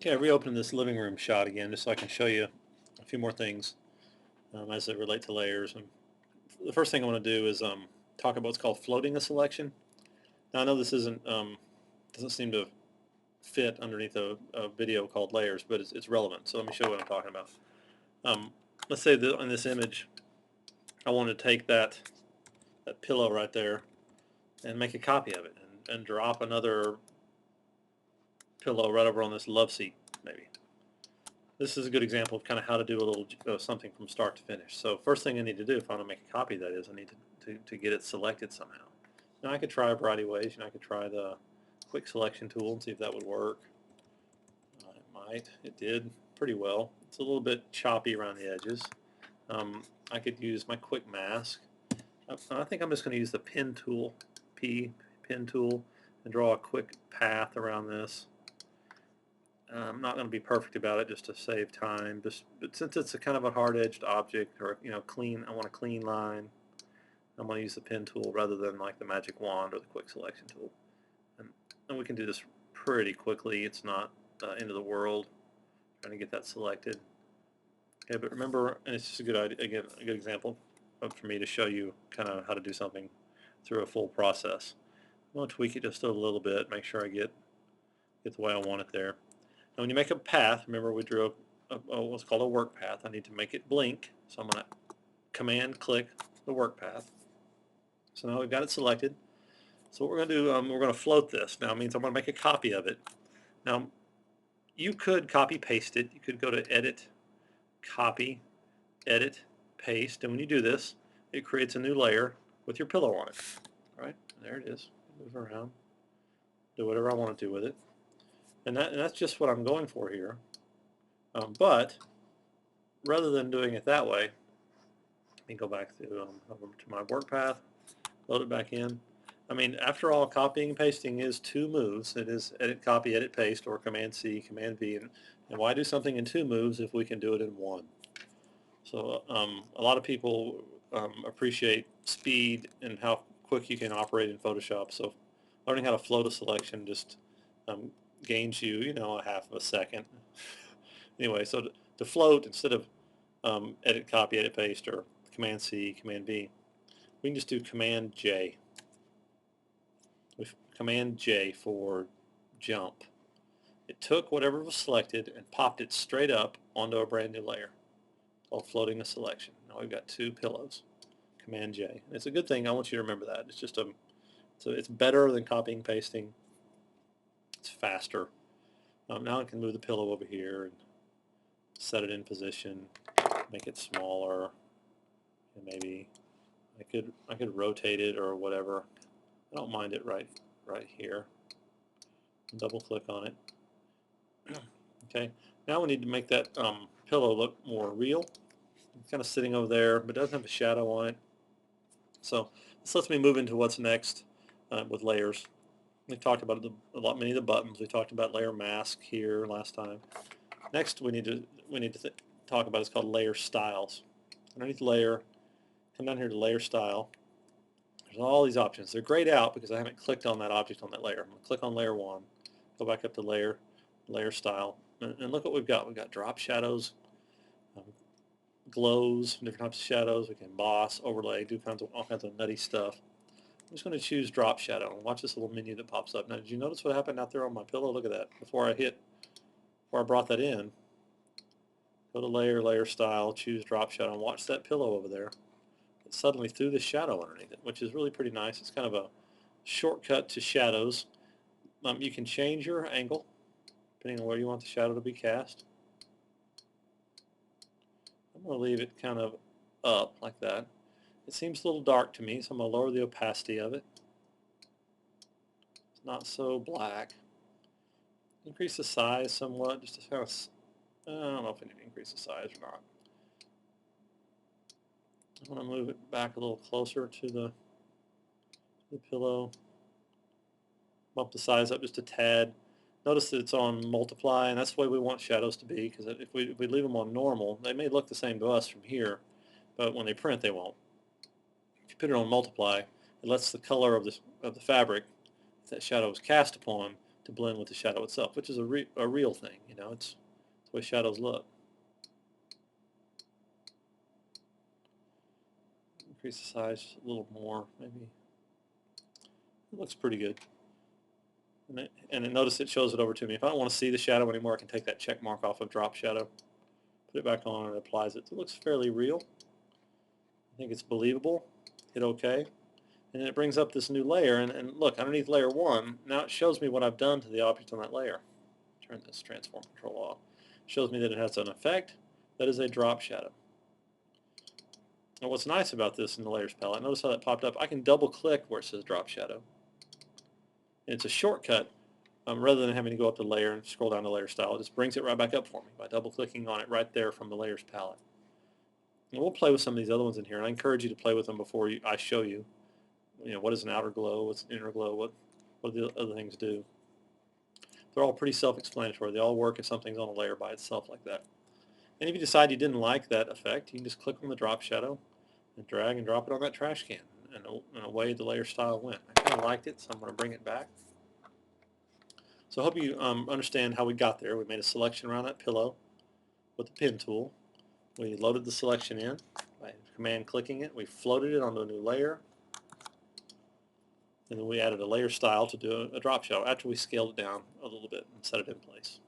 Okay, I reopened this living room shot again just so I can show you a few more things as they relate to layers. And the first thing I want to do is talk about what's called floating a selection. Now I know this doesn't seem to fit underneath a video called layers, but it's relevant. So let me show you what I'm talking about. Um, let's say that in this image, I want to take that pillow right there and make a copy of it and drop another pillow right over on this love seat, maybe. This is a good example of kind of how to do a little something from start to finish. So first thing I need to do if I want to make a copy, that is, I need to get it selected somehow. Now I could try a variety of ways. I could try the quick selection tool and see if that would work. It might. It did pretty well. It's a little bit choppy around the edges. I could use my quick mask. I think I'm just going to use the pen tool, pen tool, and draw a quick path around this. I'm not going to be perfect about it just to save time. But since it's a kind of a hard-edged object, or clean, I want a clean line. I'm going to use the pen tool rather than like the magic wand or the quick selection tool. And we can do this pretty quickly. It's not end of the world. Trying to get that selected. Okay, but remember, and it's just a good idea, again, a good example for me to show you kind of how to do something through a full process. I'm going to tweak it just a little bit, make sure I get the way I want it there. Now when you make a path, remember we drew what's called a work path. I need to make it blink, so I'm going to command click the work path. So now we've got it selected. So what we're going to do, we're going to float this. Now it means I'm going to make a copy of it. Now you could copy paste it. You could go to edit, copy, edit, paste, and when you do this, it creates a new layer with your pillow on it. All right, there it is. Move around, do whatever I want to do with it. And that's just what I'm going for here. But rather than doing it that way, let me go back to over to my work path, load it back in. I mean, after all, copying and pasting is two moves. It is edit, copy, edit, paste, or Command C, Command V. And why do something in two moves if we can do it in one? So a lot of people appreciate speed and how quick you can operate in Photoshop. So learning how to float a selection just gains you, a half of a second. Anyway, so to float, instead of edit, copy, edit, paste, or Command C, Command V, we can just do Command J. With Command J for jump. It took whatever was selected and popped it straight up onto a brand new layer, while floating a selection. Now we've got two pillows. Command J. And it's a good thing. I want you to remember that. It's just so it's better than copying, pasting. It's faster. Now I can move the pillow over here and set it in position, make it smaller, and maybe I could rotate it or whatever. I don't mind it right here. Double click on it. Okay. Now we need to make that pillow look more real. It's kind of sitting over there, but it doesn't have a shadow on it. So this lets me move into what's next with layers. We talked about many of the buttons. We talked about layer mask here last time. Next, we need to talk about is called layer styles. Underneath layer, come down here to layer style. There's all these options. They're grayed out because I haven't clicked on that object on that layer. I'm going to click on layer 1, go back up to layer style, and look what we've got. We've got drop shadows, glows, different types of shadows. We can emboss, overlay, do all kinds of nutty stuff. I'm just going to choose drop shadow and watch this little menu that pops up. Now, did you notice what happened out there on my pillow? Look at that. Before I brought that in, go to layer style, choose drop shadow, and watch that pillow over there. It suddenly threw the shadow underneath it, which is really pretty nice. It's kind of a shortcut to shadows. You can change your angle depending on where you want the shadow to be cast. I'm going to leave it kind of up like that. It seems a little dark to me, so I'm going to lower the opacity of it. It's not so black. Increase the size somewhat, just to kind of, I don't know if I need to increase the size or not. I'm going to move it back a little closer to the pillow. Bump the size up just a tad. Notice that it's on multiply, and that's the way we want shadows to be, because if we leave them on normal, they may look the same to us from here, but when they print, they won't. If you put it on multiply, it lets the color of the fabric that shadow is cast upon to blend with the shadow itself, which is a real thing. You know, it's the way shadows look. Increase the size just a little more, maybe. It looks pretty good. And then notice it shows it over to me. If I don't want to see the shadow anymore, I can take that check mark off of drop shadow, put it back on, and it applies it. It looks fairly real. I think it's believable. Hit OK. And then it brings up this new layer. And look, underneath layer 1, now it shows me what I've done to the object on that layer. Turn this transform control off. It shows me that it has an effect that is a drop shadow. And what's nice about this in the layers palette, notice how that popped up. I can double click where it says drop shadow. And it's a shortcut. Rather than having to go up to layer and scroll down to layer style, it just brings it right back up for me by double clicking on it right there from the layers palette. And we'll play with some of these other ones in here, and I encourage you to play with them before I show you, what is an outer glow, what's an inner glow, what do the other things do. They're all pretty self-explanatory. They all work if something's on a layer by itself like that. And if you decide you didn't like that effect, you can just click on the drop shadow and drag and drop it on that trash can, and away the layer style went. I kind of liked it, so I'm going to bring it back. So I hope you understand how we got there. We made a selection around that pillow with the pen tool. We loaded the selection in by command clicking it. We floated it onto a new layer. And then we added a layer style to do a drop shadow after we scaled it down a little bit and set it in place.